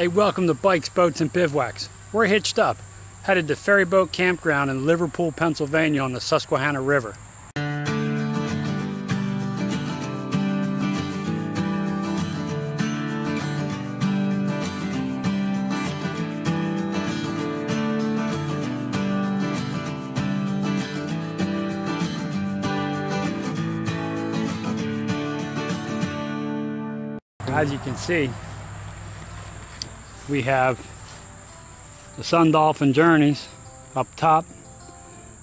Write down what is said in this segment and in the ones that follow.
Hey, welcome to Bikes, Boats, and Bivouacs. We're hitched up, headed to Ferryboat Campground in Liverpool, Pennsylvania on the Susquehanna River. As you can see, we have the Sun Dolphin Journeys up top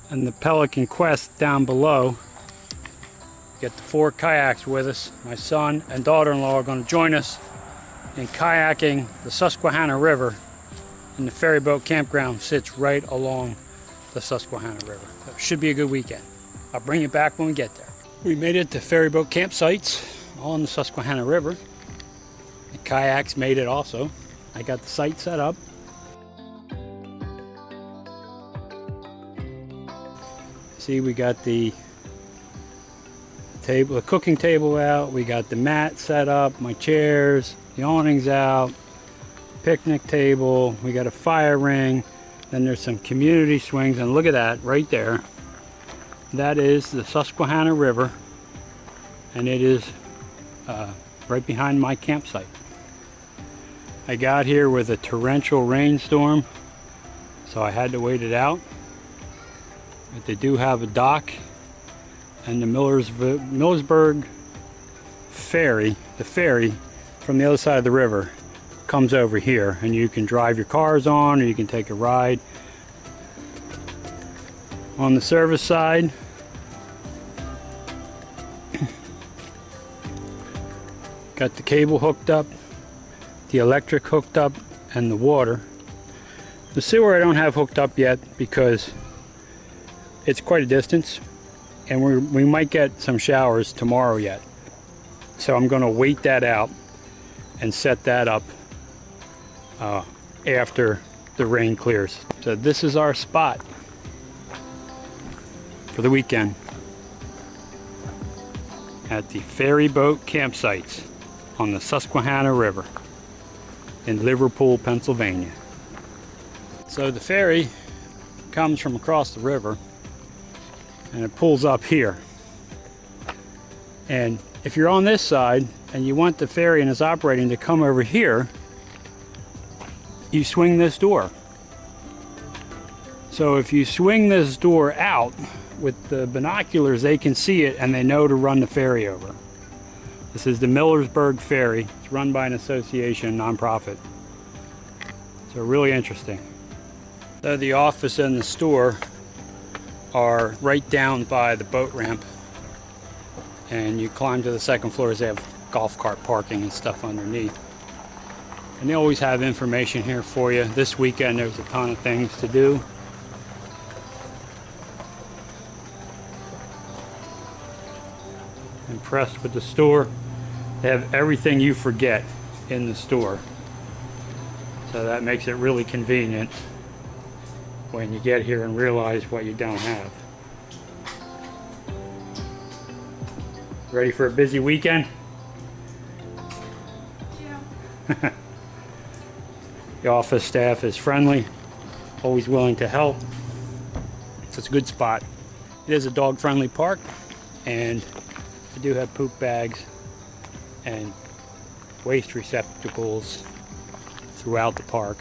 and the Pelican Quest down below. Get the 4 kayaks with us. My son and daughter-in-law are going to join us in kayaking the Susquehanna River, and the Ferryboat Campground sits right along the Susquehanna River. So it should be a good weekend. I'll bring you back when we get there. We made it to Ferryboat Campsites on the Susquehanna River. The kayaks made it also. I got the site set up. See, we got the table, the cooking table out. We got the mat set up, my chairs, the awnings out, picnic table. We got a fire ring. Then there's some community swings, and look at that right there. That is the Susquehanna River, and it is right behind my campsite. I got here with a torrential rainstorm, so I had to wait it out. But they do have a dock, and the Millersburg Ferry, the ferry from the other side of the river, comes over here, and you can drive your cars on, or you can take a ride. On the service side, got the cable hooked up, the electric hooked up, and the water. The sewer I don't have hooked up yet because it's quite a distance, and we might get some showers tomorrow yet. So I'm going to wait that out and set that up after the rain clears. So this is our spot for the weekend at the Ferryboat Campsites on the Susquehanna River in Liverpool, Pennsylvania. So the ferry comes from across the river and it pulls up here. And if you're on this side and you want the ferry and it's operating to come over here, you swing this door. So if you swing this door out with the binoculars, they can see it and they know to run the ferry over. This is the Millersburg Ferry. It's run by an association, nonprofit. So really interesting. So the office and the store are right down by the boat ramp. And you climb to the second floors. They have golf cart parking and stuff underneath. And they always have information here for you. This weekend there's a ton of things to do. Impressed with the store. They have everything you forget in the store, so that makes it really convenient when you get here and realize what you don't have. Ready for a busy weekend? Yeah. The office staff is friendly, always willing to help. So it's a good spot. It is a dog-friendly park, and I do have poop bags and waste receptacles throughout the park.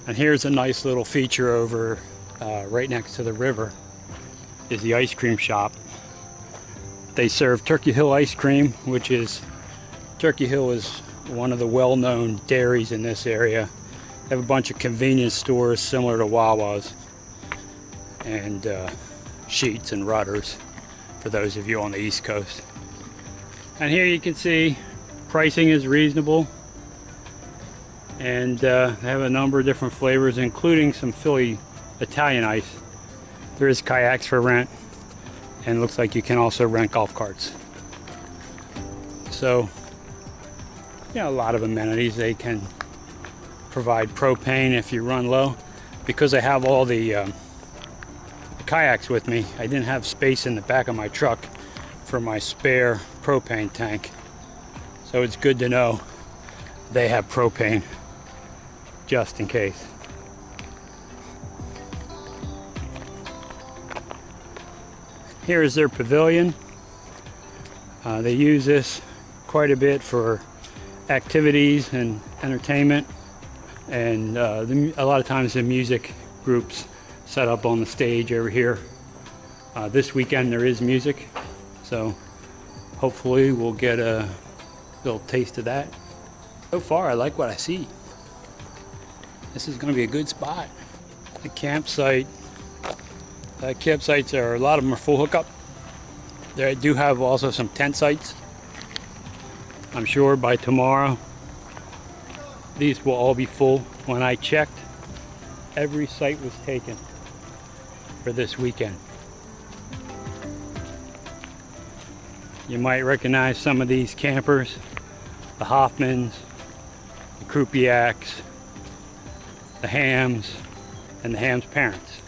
And here's a nice little feature over right next to the river is the ice cream shop. They serve Turkey Hill ice cream, which is, Turkey Hill is one of the well-known dairies in this area. They have a bunch of convenience stores similar to Wawa's, and Sheets and Rudders for those of you on the East Coast. And here you can see pricing is reasonable, and they have a number of different flavors, including some Philly Italian ice. There is kayaks for rent, and it looks like you can also rent golf carts. So, you know, a lot of amenities. They can provide propane if you run low. Because I have all the kayaks with me, I didn't have space in the back of my truck for my spare propane tank. So it's good to know they have propane just in case. Here is their pavilion. They use this quite a bit for activities and entertainment, and a lot of times the music groups set up on the stage over here. This weekend there is music, so hopefully we'll get a little taste of that. So far I like what I see. This is going to be a good spot. The campsites are, a lot of them are full hookup. They do have also some tent sites. I'm sure by tomorrow these will all be full. When I checked, every site was taken for this weekend. You might recognize some of these campers, the Hoffmans, the Krupiaks, the Hams, and the Hams' parents.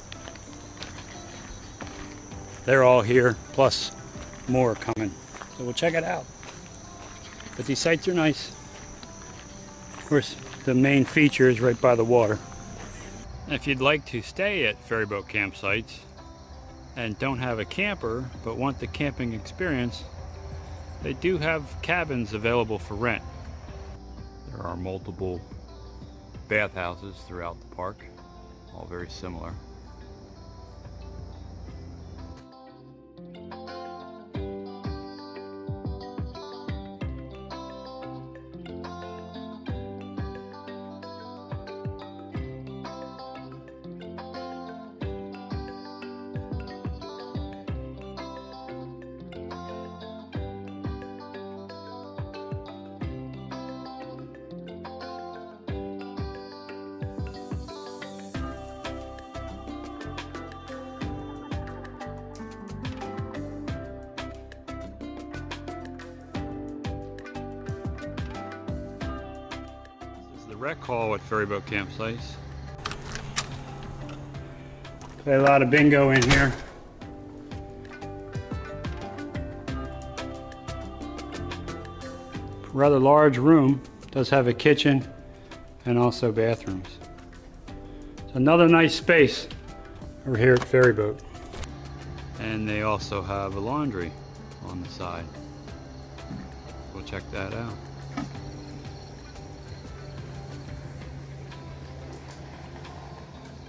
They're all here, plus more coming. So we'll check it out. But these sites are nice. Of course, the main feature is right by the water. If you'd like to stay at Ferryboat Campsites and don't have a camper but want the camping experience, they do have cabins available for rent. There are multiple bathhouses throughout the park, all very similar. Rec hall at Ferryboat Campsites. Play a lot of bingo in here. Rather large room. Does have a kitchen and also bathrooms. It's another nice space over here at Ferryboat. And they also have a laundry on the side. We'll check that out.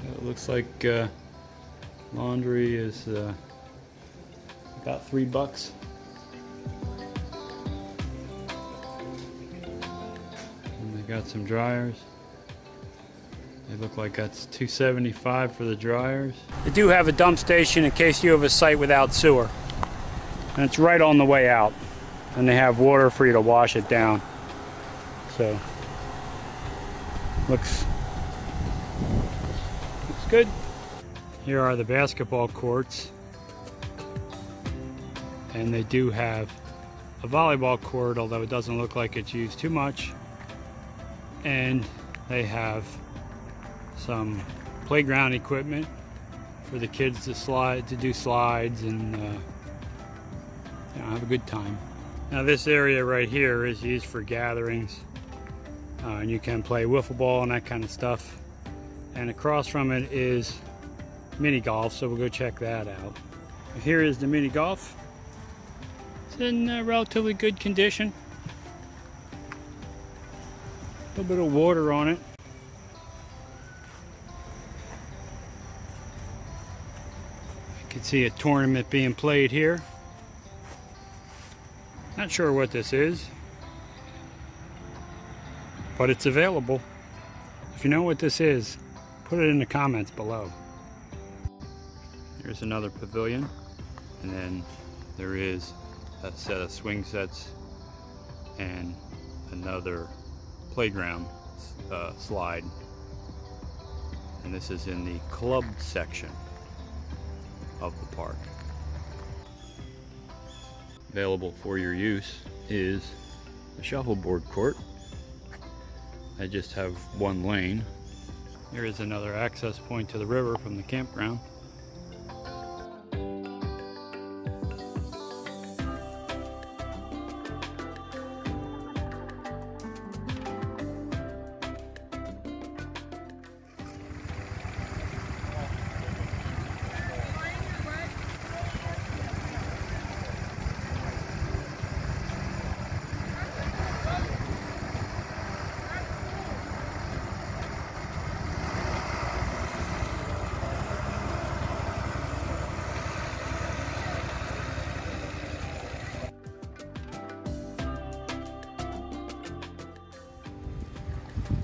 It looks like laundry is about $3. And they got some dryers. They look like that's $2.75 for the dryers. They do have a dump station in case you have a site without sewer. And it's right on the way out. And they have water for you to wash it down. So, looks good. Here are the basketball courts, and they do have a volleyball court, although it doesn't look like it's used too much. And they have some playground equipment for the kids to do slides and have a good time. Now this area right here is used for gatherings, and you can play wiffle ball and that kind of stuff. And across from it is mini golf, so we'll go check that out. Here is the mini golf. It's in relatively good condition. A little bit of water on it. You can see a tournament being played here. Not sure what this is, but it's available. If you know what this is, put it in the comments below. Here's another pavilion, and then there is a set of swing sets and another playground slide. And this is in the club section of the park. Available for your use is a shuffleboard court. I just have one lane. There is another access point to the river from the campground.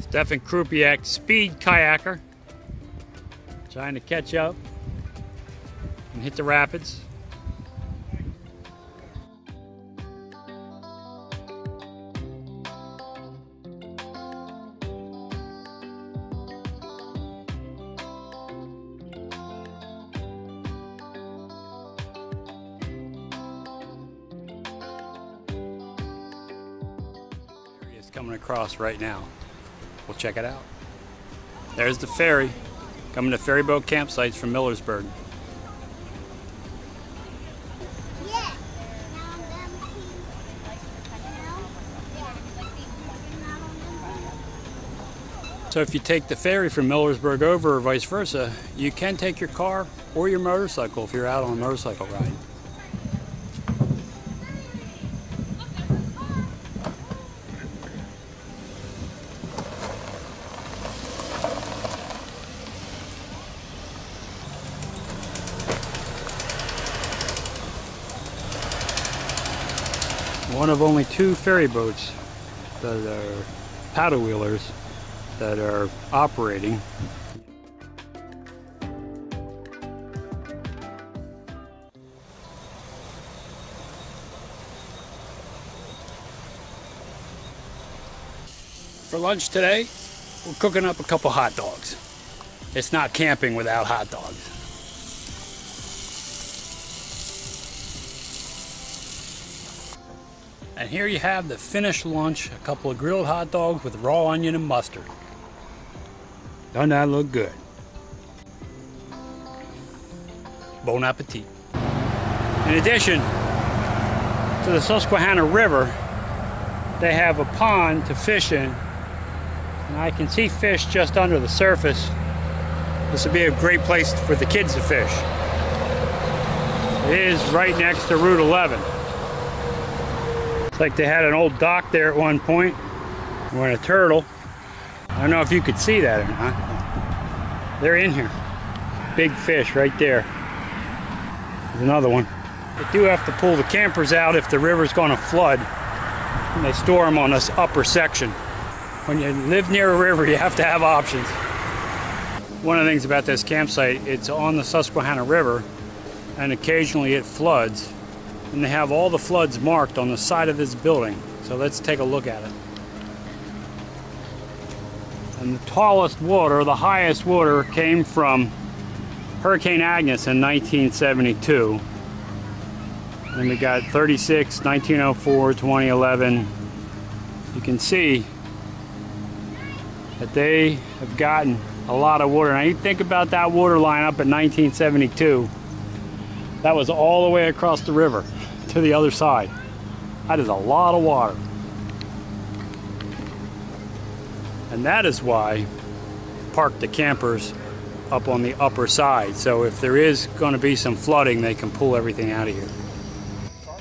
Stefan Krupiak, speed kayaker, trying to catch up and hit the rapids. Coming across right now. We'll check it out. There's the ferry coming to Ferryboat Campsites from Millersburg. So if you take the ferry from Millersburg over or vice versa, you can take your car or your motorcycle if you're out on a motorcycle ride. One of only 2 ferry boats that are paddle wheelers that are operating. For lunch today, we're cooking up a couple hot dogs. It's not camping without hot dogs. And here you have the finished lunch, a couple of grilled hot dogs with raw onion and mustard. Doesn't that look good? Bon appetit. In addition to the Susquehanna River, they have a pond to fish in. And I can see fish just under the surface. This would be a great place for the kids to fish. It is right next to Route 11. It's like they had an old dock there at one point, with a turtle. I don't know if you could see that or not. They're in here. Big fish right there. There's another one. They do have to pull the campers out if the river's going to flood. And they store them on this upper section. When you live near a river, you have to have options. One of the things about this campsite, it's on the Susquehanna River, and occasionally it floods. And they have all the floods marked on the side of this building. So let's take a look at it. And the tallest water, the highest water, came from Hurricane Agnes in 1972. And we got 36, 1904, 2011. You can see that they have gotten a lot of water. Now you think about that water line up in 1972. That was all the way across the river to the other side. That is a lot of water. And that is why park the campers up on the upper side. So if there is going to be some flooding, they can pull everything out of here.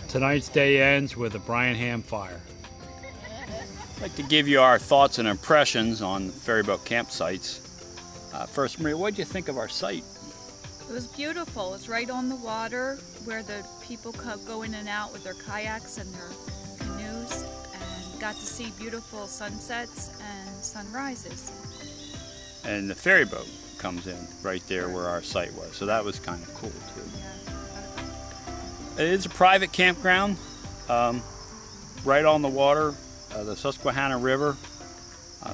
Tonight's day ends with a Brian Ham fire. I'd like to give you our thoughts and impressions on Ferryboat Campsites. First, Maria, what did you think of our site? It was beautiful. It's right on the water where the people go in and out with their kayaks and their canoes, and got to see beautiful sunsets and sunrises. And the ferry boat comes in right there where our site was, so that was kind of cool too. It is a private campground right on the water, the Susquehanna River,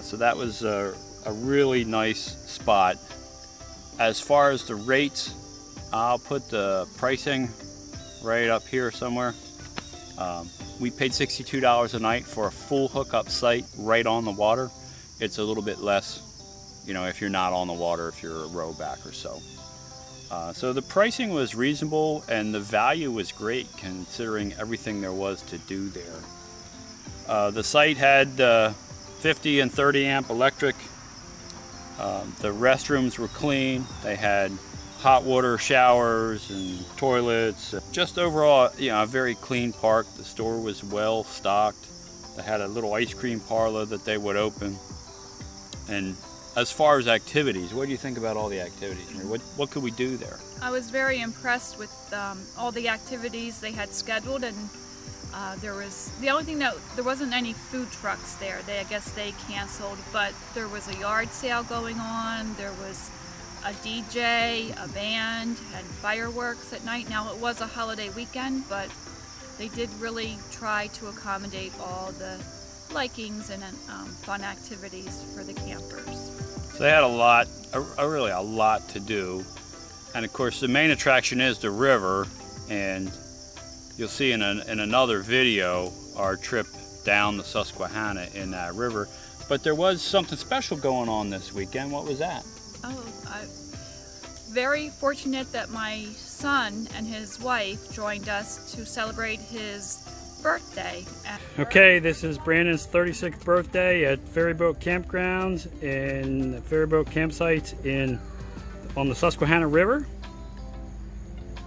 so that was a really nice spot. As far as the rates, I'll put the pricing right up here somewhere. We paid $62 a night for a full hookup site right on the water. It's a little bit less, you know, if you're not on the water, if you're a row back or so. So the pricing was reasonable and the value was great considering everything there was to do there. The site had 50 and 30 amp electric. The restrooms were clean. They had hot water showers and toilets. Just overall, you know, a very clean park. The store was well stocked. They had a little ice cream parlor that they would open. And as far as activities, what do you think about all the activities? What could we do there? I was very impressed with all the activities they had scheduled, and The only thing that there wasn't any food trucks there. I guess they canceled, but there was a yard sale going on. There was a DJ, a band, and fireworks at night. Now it was a holiday weekend, but they did really try to accommodate all the likings and fun activities for the campers. So they had really a lot to do. And of course the main attraction is the river, and you'll see in another video our trip down the Susquehanna in that river. But there was something special going on this weekend. What was that? Oh, I'm very fortunate that my son and his wife joined us to celebrate his birthday. Okay, this is Brandon's 36th birthday at Ferryboat Campgrounds in the Ferryboat Campsites on the Susquehanna River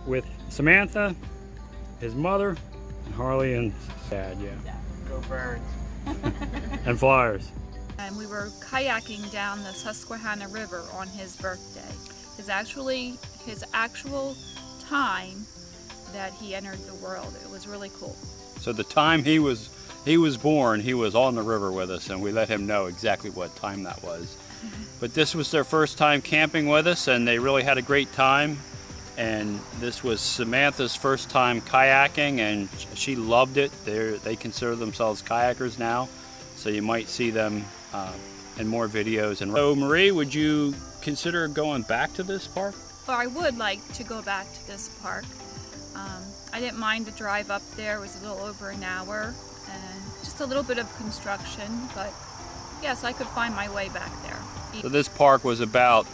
with Samantha, his mother, and Harley and Dad. Yeah. Go Birds. And Flyers. And we were kayaking down the Susquehanna River on his birthday. His actual time that he entered the world. It was really cool. So the time he was born, he was on the river with us, and we let him know exactly what time that was. But this was their first time camping with us, and they really had a great time. And this was Samantha's first time kayaking, and she loved it. They consider themselves kayakers now, so you might see them in more videos. And so, Marie, would you consider going back to this park? Well, I would like to go back to this park. I didn't mind the drive up there. It was a little over an hour, and just a little bit of construction, but yes, I could find my way back there. So this park was about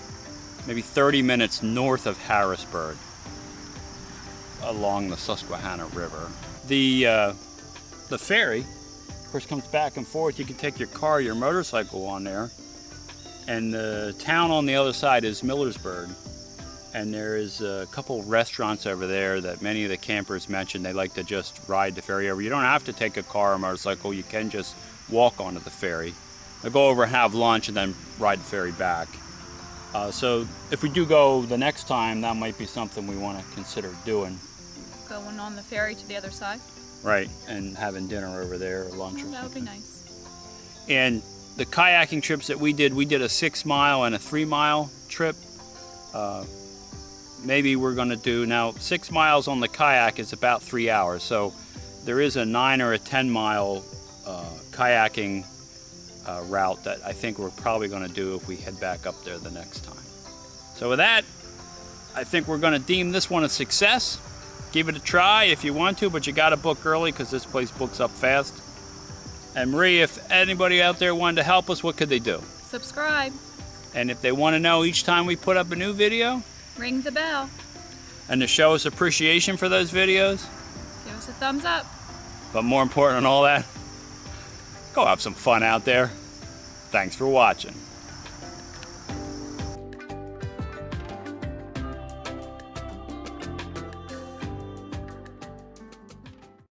maybe 30 minutes north of Harrisburg along the Susquehanna River. The ferry, of course, comes back and forth. You can take your car, your motorcycle on there, and the town on the other side is Millersburg, and there is a couple restaurants over there that many of the campers mentioned they like to just ride the ferry over. You don't have to take a car or motorcycle. You can just walk onto the ferry. They'll go over, have lunch, and then ride the ferry back. So if we do go the next time, that might be something we want to consider doing. Going on the ferry to the other side? Right, and having dinner over there or lunch or something. That would be nice. And the kayaking trips that we did a 6-mile and a 3-mile trip. Maybe we're going to do, now 6 miles on the kayak is about 3 hours, so there is a 9 or a 10-mile kayaking route that I think we're probably going to do if we head back up there the next time. So with that, I think we're going to deem this one a success. Give it a try if you want to, but you got to book early because this place books up fast. And Marie, if anybody out there wanted to help us, what could they do? Subscribe. And if they want to know each time we put up a new video, ring the bell. And to show us appreciation for those videos, give us a thumbs up. But more important than all that, go have some fun out there. Thanks for watching.